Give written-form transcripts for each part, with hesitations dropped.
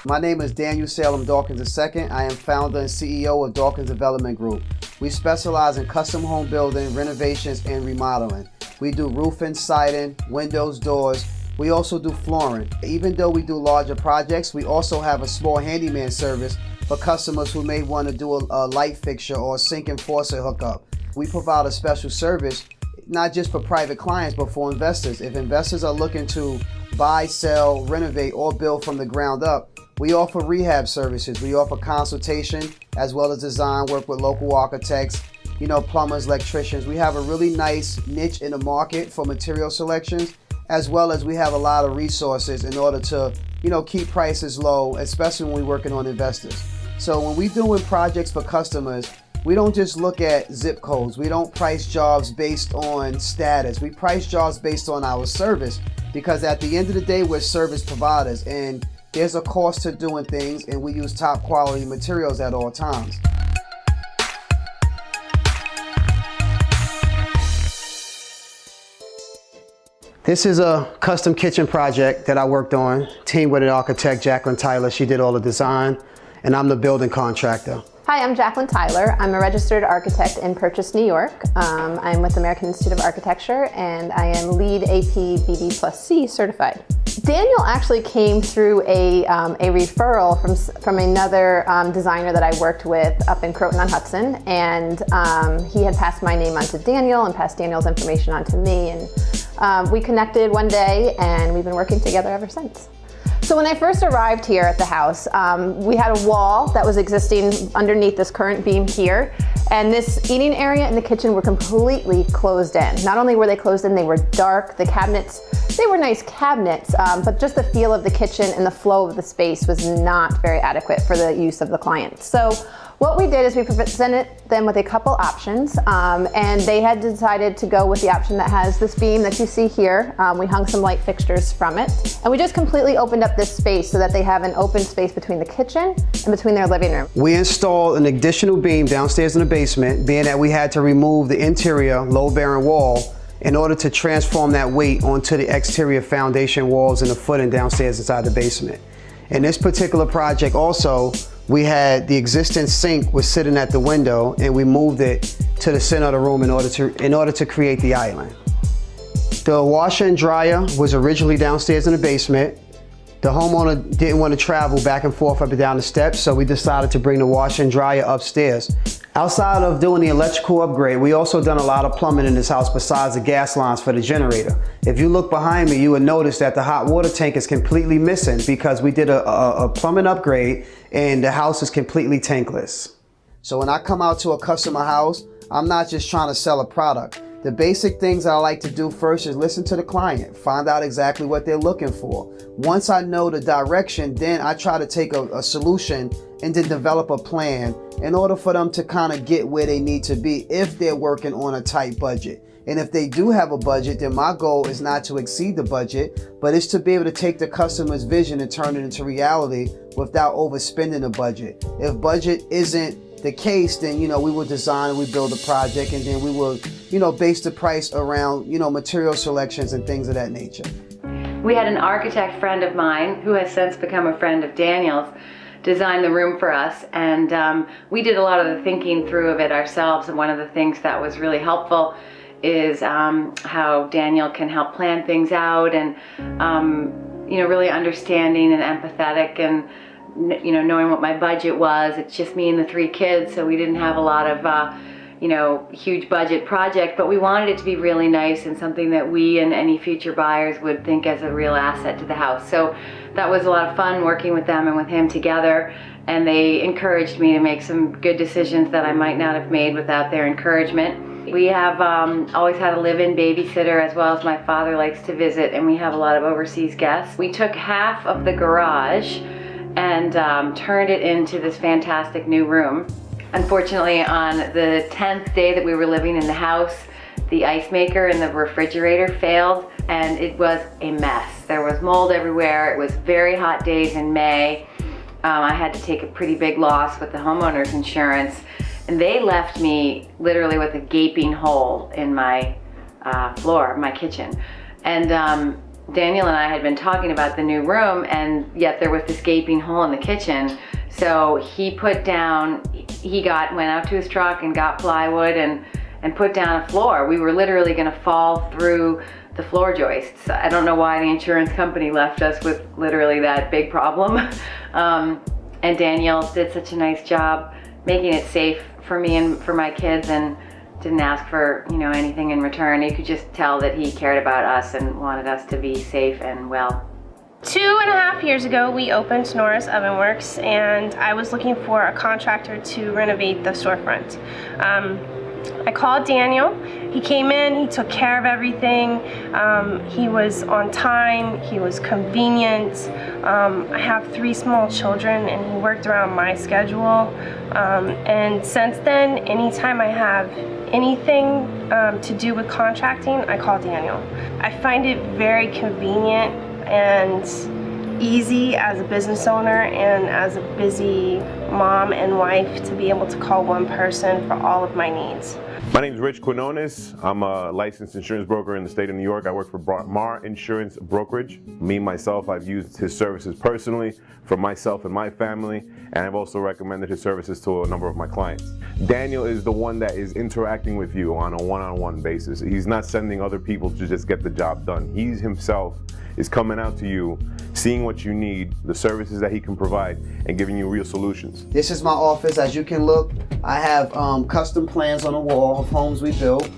My name is Daniel Salem Dawkins II. I am founder and CEO of Dawkins Development Group. We specialize in custom home building, renovations, and remodeling. We do roofing, siding, windows, doors. We also do flooring. Even though we do larger projects, we also have a small handyman service for customers who may want to do a light fixture or a sink and faucet hookup. We provide a special service, not just for private clients, but for investors. If investors are looking to buy, sell, renovate, or build from the ground up, we offer rehab services. We offer consultation as well as design work with local architects, plumbers, electricians. We have a really nice niche in the market for material selections, as well as we have a lot of resources in order to, keep prices low, especially when we're working on investors. So when we're doing projects for customers, we don't just look at zip codes. We don't price jobs based on status. We price jobs based on our service, because at the end of the day, we're service providers, and there's a cost to doing things, and we use top quality materials at all times. This is a custom kitchen project that I worked on, teamed with an architect, Jacqueline Tyler. She did all the design, and I'm the building contractor. Hi, I'm Jacqueline Tyler. I'm a registered architect in Purchase, New York. I'm with the American Institute of Architecture, and I am LEED AP BB+C certified. Daniel actually came through a referral from another designer that I worked with up in Croton-on-Hudson, and he had passed my name on to Daniel and passed Daniel's information on to me, and we connected one day, and we've been working together ever since. So when I first arrived here at the house, we had a wall that was existing underneath this current beam here, and this eating area and the kitchen were completely closed in. Not only were they closed in, they were dark. The cabinets, they were nice cabinets, but just the feel of the kitchen and the flow of the space was not very adequate for the use of the client. So what we did is we presented them with a couple options, and they had decided to go with the option that has this beam that you see here. We hung some light fixtures from it, and we just completely opened up this space so that they have an open space between the kitchen and between their living room. We installed an additional beam downstairs in the basement, being that we had to remove the interior load-bearing wall in order to transform that weight onto the exterior foundation walls and the footing downstairs inside the basement. In this particular project also, we had the existing sink was sitting at the window, and we moved it to the center of the room in order to create the island. The washer and dryer was originally downstairs in the basement. The homeowner didn't want to travel back and forth up and down the steps, so we decided to bring the washer and dryer upstairs. Outside of doing the electrical upgrade, we also done a lot of plumbing in this house besides the gas lines for the generator. If you look behind me, you would notice that the hot water tank is completely missing because we did a plumbing upgrade and the house is completely tankless. So when I come out to a customer house, I'm not just trying to sell a product. The basic things I like to do first is listen to the client, find out exactly what they're looking for. Once I know the direction, then I try to take a solution and then develop a plan in order for them to kind of get where they need to be if they're working on a tight budget. And if they do have a budget, then my goal is not to exceed the budget, but it's to be able to take the customer's vision and turn it into reality without overspending the budget. If budget isn't the case, then we will design and we build a project, and then we will base the price around material selections and things of that nature. We had an architect friend of mine who has since become a friend of Daniel's design the room for us, and we did a lot of the thinking through of it ourselves. And one of the things that was really helpful is how Daniel can help plan things out, and really understanding and empathetic, and knowing what my budget was. It's just me and the 3 kids, so we didn't have a lot of huge budget project, but we wanted it to be really nice and something that we and any future buyers would think as a real asset to the house. So that was a lot of fun working with them and with him together, and they encouraged me to make some good decisions that I might not have made without their encouragement. We have always had a live-in babysitter, as well as my father likes to visit, and we have a lot of overseas guests. We took half of the garage and turned it into this fantastic new room. Unfortunately, on the 10th day that we were living in the house, the ice maker and the refrigerator failed, and it was a mess. There was mold everywhere. It was very hot days in May. I had to take a pretty big loss with the homeowner's insurance, and they left me literally with a gaping hole in my floor, my kitchen. And Daniel and I had been talking about the new room, and yet there was this gaping hole in the kitchen. So he went out to his truck and got plywood and put down a floor. We were literally going to fall through the floor joists. I don't know why the insurance company left us with literally that big problem. And Daniel did such a nice job making it safe for me and for my kids, and didn't ask for anything in return. You could just tell that he cared about us and wanted us to be safe and well. 2.5 years ago, we opened Nora's Oven Works, and I was looking for a contractor to renovate the storefront. I called Daniel. He came in, he took care of everything. He was on time, he was convenient. I have 3 small children, and he worked around my schedule. And since then, anytime I have anything to do with contracting, I call Daniel. I find it very convenient and easy as a business owner and as a busy mom and wife to be able to call one person for all of my needs. My name is Rich Quinones. I'm a licensed insurance broker in the state of New York. I work for Mar Insurance Brokerage. Me, myself, I've used his services personally for myself and my family, and I've also recommended his services to a number of my clients. Daniel is the one that is interacting with you on a one-on-one basis. He's not sending other people to just get the job done. He himself is coming out to you, seeing what you need, the services that he can provide, and giving you real solutions. This is my office. As you can look, I have custom plans on the wall of homes we built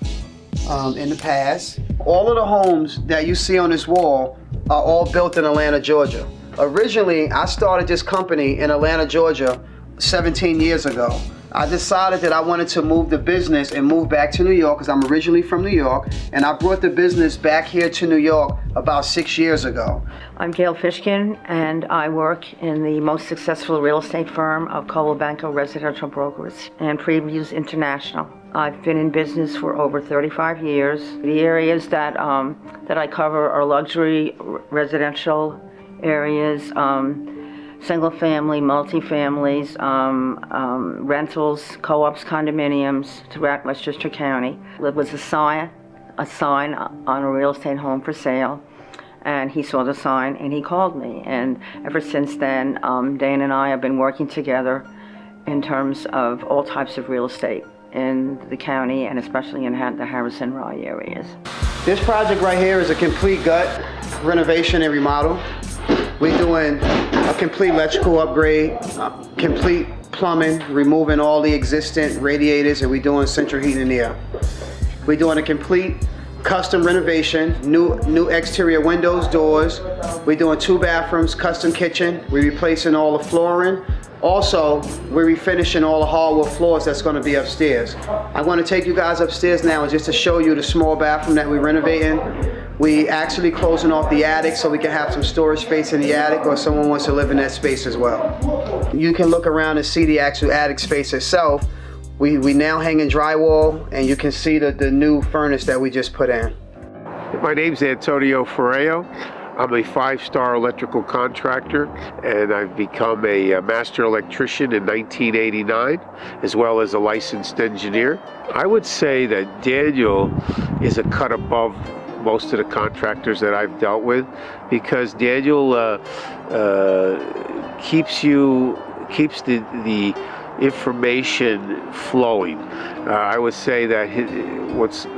in the past. All of the homes that you see on this wall are all built in Atlanta, Georgia. Originally, I started this company in Atlanta, Georgia 17 years ago. I decided that I wanted to move the business and move back to New York because I'm originally from New York, and I brought the business back here to New York about 6 years ago. I'm Gail Fishkin, and I work in the most successful real estate firm of Coldwell Banker Residential Brokers and Previews International. I've been in business for over 35 years. The areas that I cover are luxury residential areas, single family, multi-families, rentals, co-ops, condominiums throughout Westchester County. There was a sign on a real estate home for sale, and he saw the sign and he called me. And ever since then, Dan and I have been working together in terms of all types of real estate in the county, and especially in the Harrison-Rye areas. This project right here is a complete gut renovation and remodel. We're doing a complete electrical upgrade, complete plumbing, removing all the existing radiators, and we're doing central heating and air. We're doing a complete custom renovation, new exterior windows, doors. We're doing 2 bathrooms, custom kitchen. We're replacing all the flooring. Also, we're refinishing all the hardwood floors that's going to be upstairs. I'm going to take you guys upstairs now just to show you the small bathroom that we're renovating. We actually closing off the attic so we can have some storage space in the attic, or someone wants to live in that space as well. You can look around and see the actual attic space itself. We now hang in drywall, and you can see the new furnace that we just put in. My name's Antonio Ferreo. I'm a 5-star electrical contractor, and I've become a master electrician in 1989, as well as a licensed engineer. I would say that Daniel is a cut above most of the contractors that I've dealt with, because Daniel keeps the information flowing. I would say that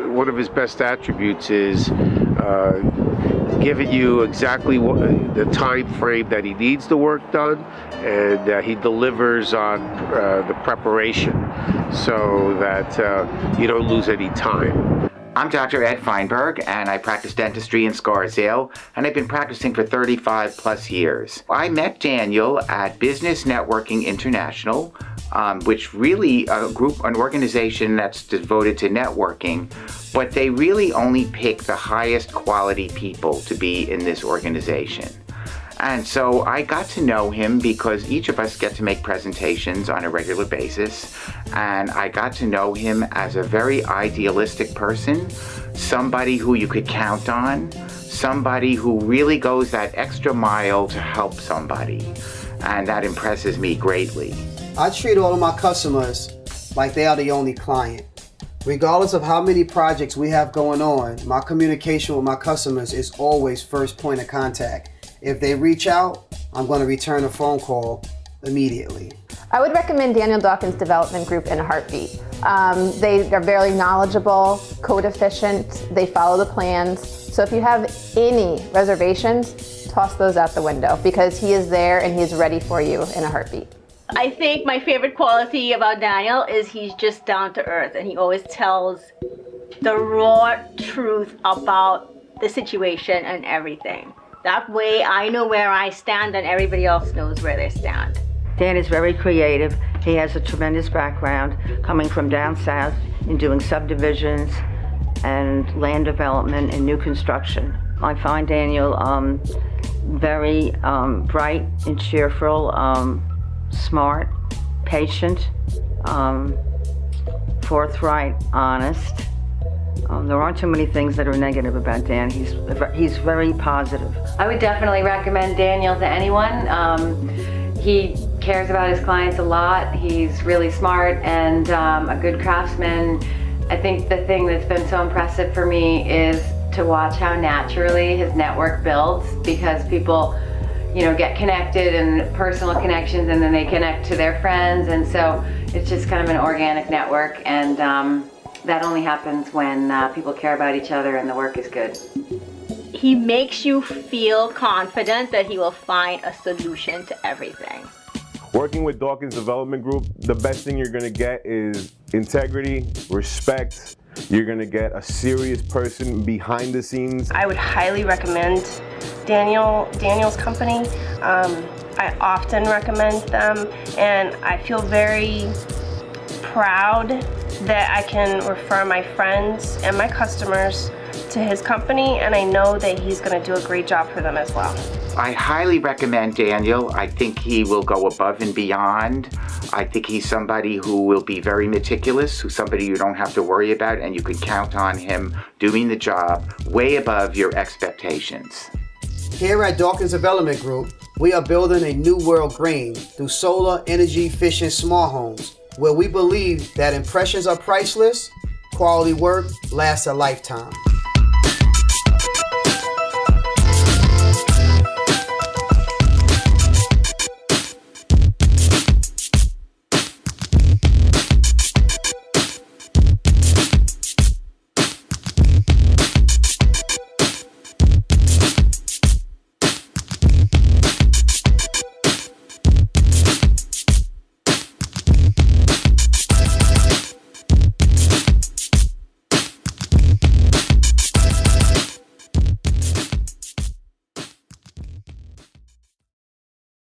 one of his best attributes is giving you exactly the time frame that he needs the work done, and he delivers on the preparation so that you don't lose any time. I'm Dr. Ed Feinberg, and I practice dentistry in Scarsdale, and I've been practicing for 35 plus years. I met Daniel at Business Networking International, which really an organization that's devoted to networking, but they really only pick the highest quality people to be in this organization. And so I got to know him because each of us get to make presentations on a regular basis, and I got to know him as a very idealistic person, somebody who you could count on, somebody who really goes that extra mile to help somebody, and that impresses me greatly. I treat all of my customers like they are the only client. Regardless of how many projects we have going on, my communication with my customers is always first point of contact. If they reach out, I'm going to return a phone call immediately. I would recommend Dawkins Development Group in a heartbeat. They are very knowledgeable, code efficient, they follow the plans. So if you have any reservations, toss those out the window because he is there and he's ready for you in a heartbeat. I think my favorite quality about Daniel is he's just down to earth and he always tells the raw truth about the situation and everything. That way I know where I stand and everybody else knows where they stand. Dan is very creative. He has a tremendous background coming from down south in doing subdivisions and land development and new construction. I find Daniel very bright and cheerful, smart, patient, forthright, honest. There aren't too many things that are negative about Dan. He's very positive. I would definitely recommend Daniel to anyone. He cares about his clients a lot. He's really smart and a good craftsman. I think the thing that's been so impressive for me is to watch how naturally his network builds, because people, get connected and personal connections, and then they connect to their friends, and so it's just kind of an organic network, and that only happens when people care about each other and the work is good. He makes you feel confident that he will find a solution to everything. Working with Dawkins Development Group, the best thing you're going to get is integrity, respect. You're going to get a serious person behind the scenes. I would highly recommend Daniel's company. I often recommend them, and I feel very proud that I can refer my friends and my customers to his company, and I know that he's going to do a great job for them as well. I highly recommend Daniel. I think he will go above and beyond. I think he's somebody who will be very meticulous, who's somebody you don't have to worry about, and you can count on him doing the job way above your expectations. Here at Dawkins Development Group, we are building a new world green through solar energy efficient smart homes, where we believe that impressions are priceless, quality work lasts a lifetime.